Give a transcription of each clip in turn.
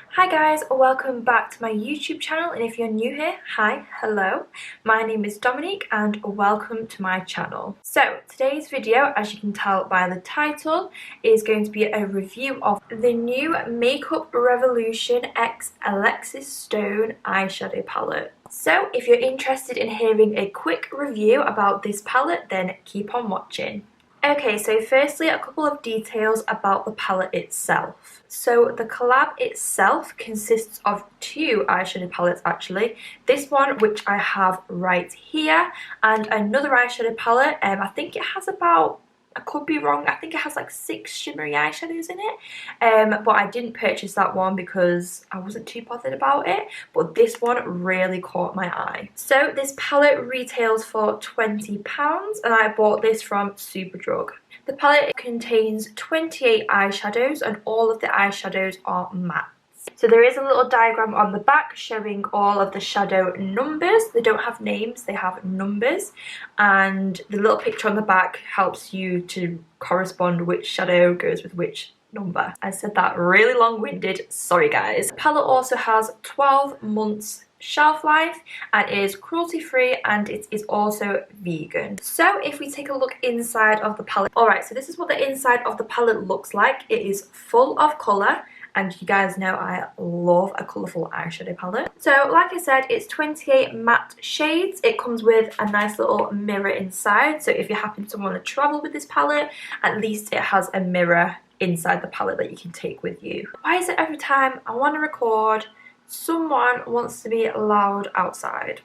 Hi guys, welcome back to my YouTube channel, and if you're new here, hi, hello. My name is Dominique and welcome to my channel. So today's video, as you can tell by the title, is going to be a review of the new Makeup Revolution X Alexis Stone eyeshadow palette. So if you're interested in hearing a quick review about this palette, then keep on watching. Okay, so firstly a couple of details about the palette itself. So the Collab itself consists of two eyeshadow palettes actually. This one, which I have right here, and another eyeshadow palette. I think it has about, I could be wrong, I think it has like 6 shimmery eyeshadows in it. But I didn't purchase that one because I wasn't too bothered about it. But this one really caught my eye. So this palette retails for £20 and I bought this from Superdrug. The palette contains 28 eyeshadows and all of the eyeshadows are matte. So there is a little diagram on the back showing all of the shadow numbers. They don't have names, they have numbers. And the little picture on the back helps you to correspond which shadow goes with which number. I said that really long-winded, sorry guys. The palette also has 12 months shelf life and is cruelty free, and it is also vegan. So if we take a look inside of the palette, alright, so this is what the inside of the palette looks like. It is full of colour, and you guys know I love a colourful eyeshadow palette. So like I said, it's 28 matte shades. It comes with a nice little mirror inside, so if you happen to want to travel with this palette, at least it has a mirror inside the palette that you can take with you. Why is it every time I want to record, someone wants to be loud outside?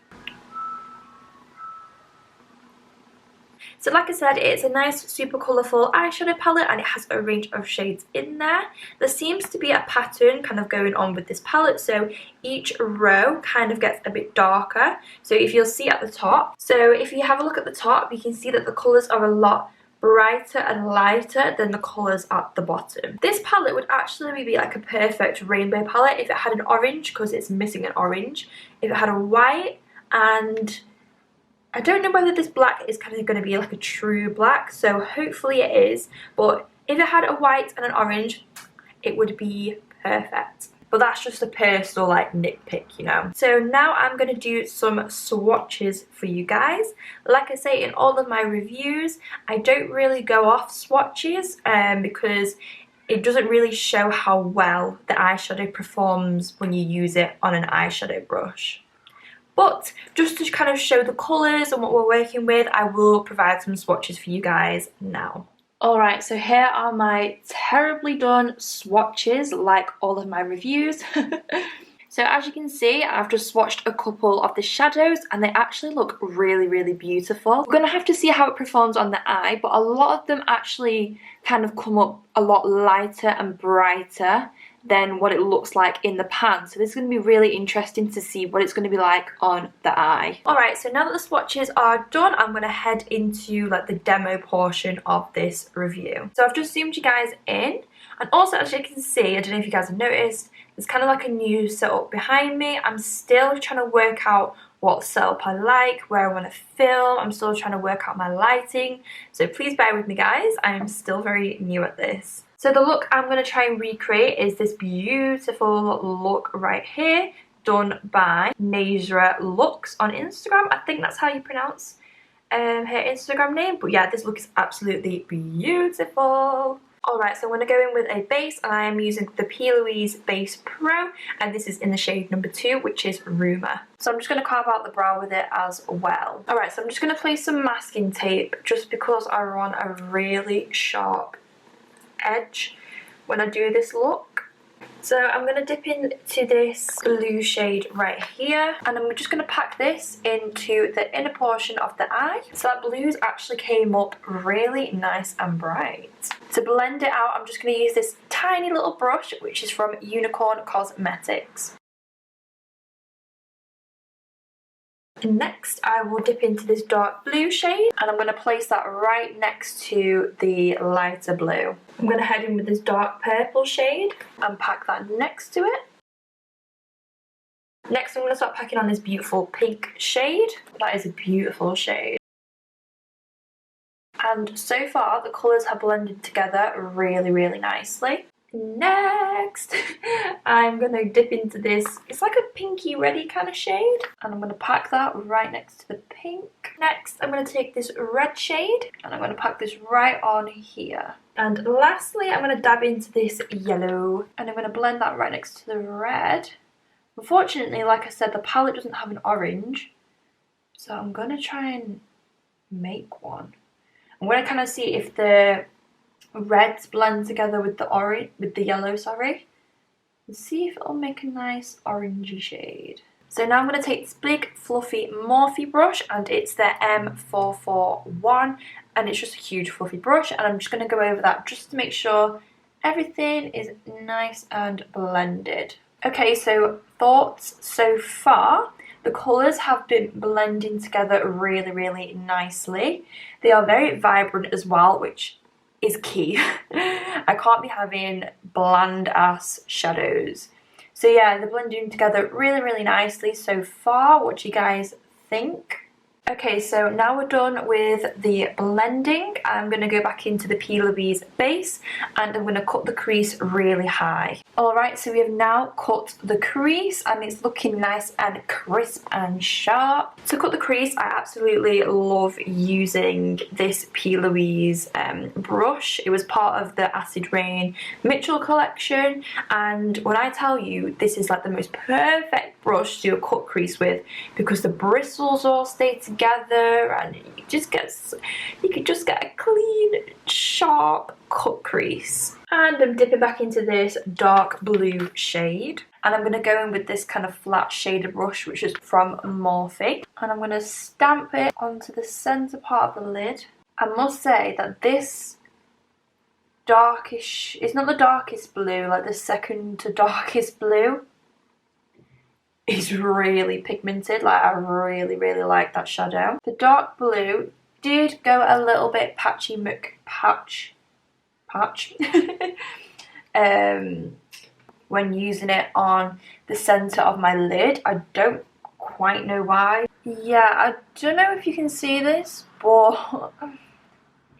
So like I said, it's a nice super colourful eyeshadow palette and it has a range of shades in there. There seems to be a pattern kind of going on with this palette, so each row kind of gets a bit darker. So if you'll see at the top, so if you have a look at the top, you can see that the colours are a lot brighter and lighter than the colours at the bottom. This palette would actually be like a perfect rainbow palette if it had an orange, because it's missing an orange. If it had a white, and I don't know whether this black is kind of going to be like a true black, so hopefully it is, but if it had a white and an orange, it would be perfect. But that's just a personal like nitpick, you know. So now I'm going to do some swatches for you guys. Like I say in all of my reviews, I don't really go off swatches because it doesn't really show how well the eyeshadow performs when you use it on an eyeshadow brush. But just to kind of show the colours and what we're working with, I will provide some swatches for you guys now. Alright, so here are my terribly done swatches, like all of my reviews. So as you can see, I've just swatched a couple of the shadows and they actually look really, really beautiful. We're going to have to see how it performs on the eye, but a lot of them actually kind of come up a lot lighter and brighter than what it looks like in the pan. So this is going to be really interesting to see what it's going to be like on the eye. Alright, so now that the swatches are done, I'm going to head into like the demo portion of this review. So I've just zoomed you guys in, and also as you can see, I don't know if you guys have noticed, there's kind of like a new setup behind me. I'm still trying to work out what setup I like, where I want to film. I'm still trying to work out my lighting, so please bear with me guys, I am still very new at this. So the look I'm going to try and recreate is this beautiful look right here, done by Nazra Looks on Instagram. I think that's how you pronounce her Instagram name. But yeah, this look is absolutely beautiful. Alright, so I'm going to go in with a base, and I am using the P. Louise Base Pro, and this is in the shade number 2, which is Rumour. So I'm just going to carve out the brow with it as well. Alright, so I'm just going to place some masking tape, just because I run a really sharp edge when I do this look. So I'm going to dip into this blue shade right here, and I'm just going to pack this into the inner portion of the eye. So that blues actually came up really nice and bright. To blend it out, I'm just going to use this tiny little brush, which is from Unicorn Cosmetics. Next, I will dip into this dark blue shade, and I'm going to place that right next to the lighter blue. I'm going to head in with this dark purple shade and pack that next to it. Next, I'm going to start packing on this beautiful pink shade. That is a beautiful shade. And so far, the colours have blended together really, really nicely. Next, I'm gonna dip into this, it's like a pinky reddy kind of shade, and I'm gonna pack that right next to the pink. Next, I'm gonna take this red shade, and I'm gonna pack this right on here. And lastly, I'm gonna dab into this yellow, and I'm gonna blend that right next to the red. Unfortunately, like I said, the palette doesn't have an orange, so I'm gonna try and make one. I'm gonna kind of see if the reds blend together with the orange, with the yellow, sorry. And see if it'll make a nice orangey shade. So now I'm going to take this big fluffy Morphe brush, and it's the M441, and it's just a huge fluffy brush, and I'm just going to go over that just to make sure everything is nice and blended. Okay, so thoughts so far. The colours have been blending together really, really nicely. They are very vibrant as well, which is key. I can't be having bland ass shadows. So yeah, they're blending together really, really nicely so far. What do you guys think? Okay, so now we're done with the blending. I'm going to go back into the P. Louise base, and I'm going to cut the crease really high. Alright, so we have now cut the crease, and it's looking nice and crisp and sharp. To cut the crease, I absolutely love using this P. Louise brush. It was part of the Acid Rain Mitchell collection, and when I tell you, this is like the most perfect brush to do a cut crease with, because the bristles all stay together, and you could just get a clean, sharp cut crease. And I'm dipping back into this dark blue shade, and I'm going to go in with this kind of flat shaded brush, which is from Morphe, and I'm going to stamp it onto the centre part of the lid. I must say that this darkish, it's not the darkest blue, like the second to darkest blue, is really pigmented. Like, I really, really like that shadow. The dark blue did go a little bit patchy when using it on the centre of my lid. I don't quite know why. Yeah, I don't know if you can see this, but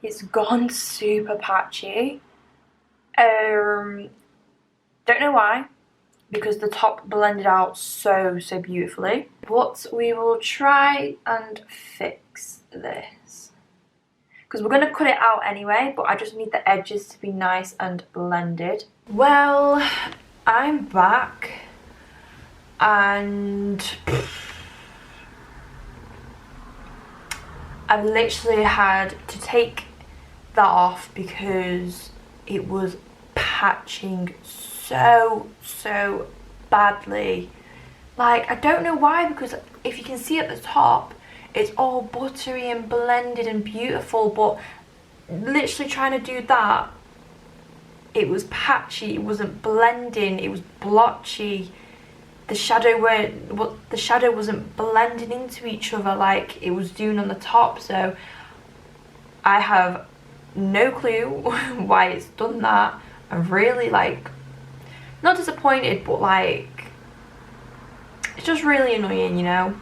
it's gone super patchy. Don't know why, because the top blended out so beautifully. But we will try and fix this, because we're going to cut it out anyway, but I just need the edges to be nice and blended. Well, I'm back, and I've literally had to take that off because it was patching so badly. Like, I don't know why, because if you can see at the top, it's all buttery and blended and beautiful, but literally trying to do that, it was patchy, it wasn't blending, it was blotchy. The shadow wasn't blending into each other like it was doing on the top. So I have no clue why it's done that. I'm really, like, not disappointed, but like, it's just really annoying, you know.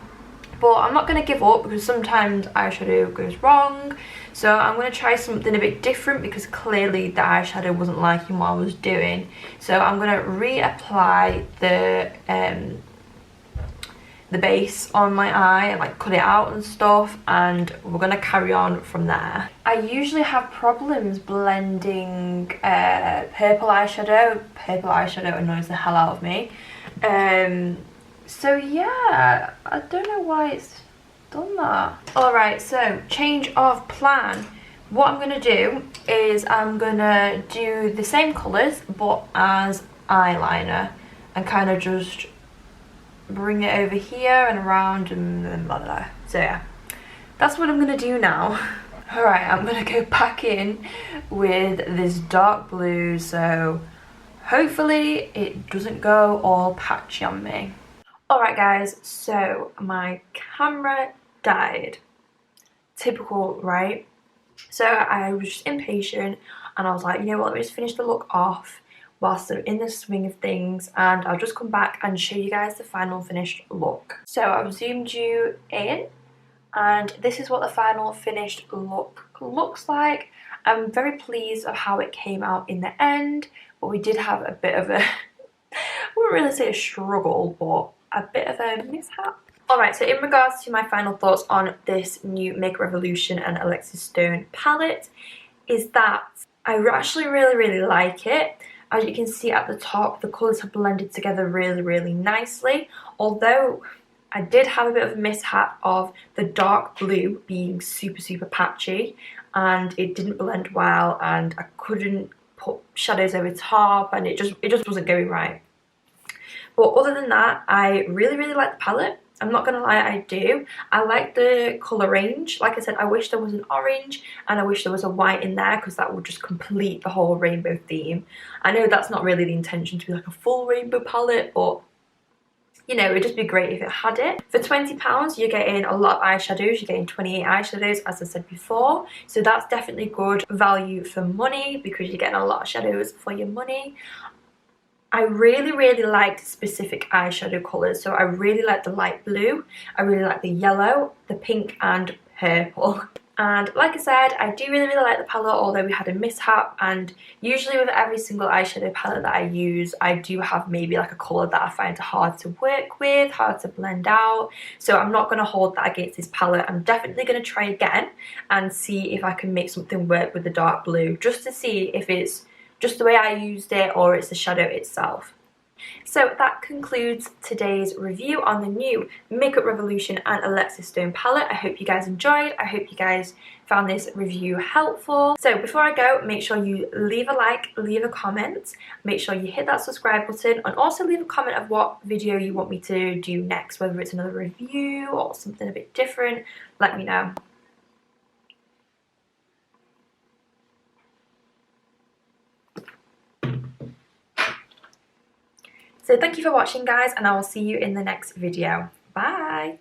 But I'm not going to give up, because sometimes eyeshadow goes wrong. So I'm going to try something a bit different, because clearly the eyeshadow wasn't liking what I was doing. So I'm going to reapply the base on my eye and like cut it out and stuff, and we're going to carry on from there. I usually have problems blending purple eyeshadow. Purple eyeshadow annoys the hell out of me. So yeah, I don't know why it's done that. Alright, so change of plan. What I'm going to do is I'm going to do the same colours but as eyeliner, and kind of just bring it over here and around and blah blah blah. So yeah, that's what I'm going to do now. Alright, I'm going to go back in with this dark blue, so hopefully it doesn't go all patchy on me. Alright guys, so my camera died. Typical, right? So I was just impatient, and I was like, you know what, let me just finish the look off whilst I'm in the swing of things, and I'll just come back and show you guys the final finished look. So I've zoomed you in, and this is what the final finished look looks like. I'm very pleased of how it came out in the end, but we did have a bit of a, I wouldn't really say a struggle, but a bit of a mishap. Alright, so in regards to my final thoughts on this new Makeup Revolution and Alexis Stone palette, is that I actually really like it. As you can see at the top, the colours have blended together really nicely, although I did have a bit of a mishap of the dark blue being super patchy, and it didn't blend well, and I couldn't put shadows over top, and it just wasn't going right. But other than that, I really like the palette. I'm not gonna lie, I do. I like the colour range. Like I said, I wish there was an orange and I wish there was a white in there, because that would just complete the whole rainbow theme. I know that's not really the intention to be like a full rainbow palette, but you know, it'd just be great if it had it. For £20, you're getting a lot of eyeshadows. You're getting 28 eyeshadows, as I said before. So that's definitely good value for money, because you're getting a lot of shadows for your money. I really liked specific eyeshadow colours. So I really like the light blue, I really like the yellow, the pink and purple. And like I said, I do really like the palette, although we had a mishap, and usually with every single eyeshadow palette that I use, I do have maybe like a colour that I find hard to work with, hard to blend out. So I'm not going to hold that against this palette. I'm definitely going to try again and see if I can make something work with the dark blue, just to see if it's just the way I used it or it's the shadow itself. So that concludes today's review on the new Makeup Revolution and Alexis Stone palette. I hope you guys enjoyed. I hope you guys found this review helpful. So before I go, make sure you leave a like, leave a comment, make sure you hit that subscribe button, and also leave a comment of what video you want me to do next, whether it's another review or something a bit different. Let me know. So thank you for watching, guys, and I will see you in the next video. Bye!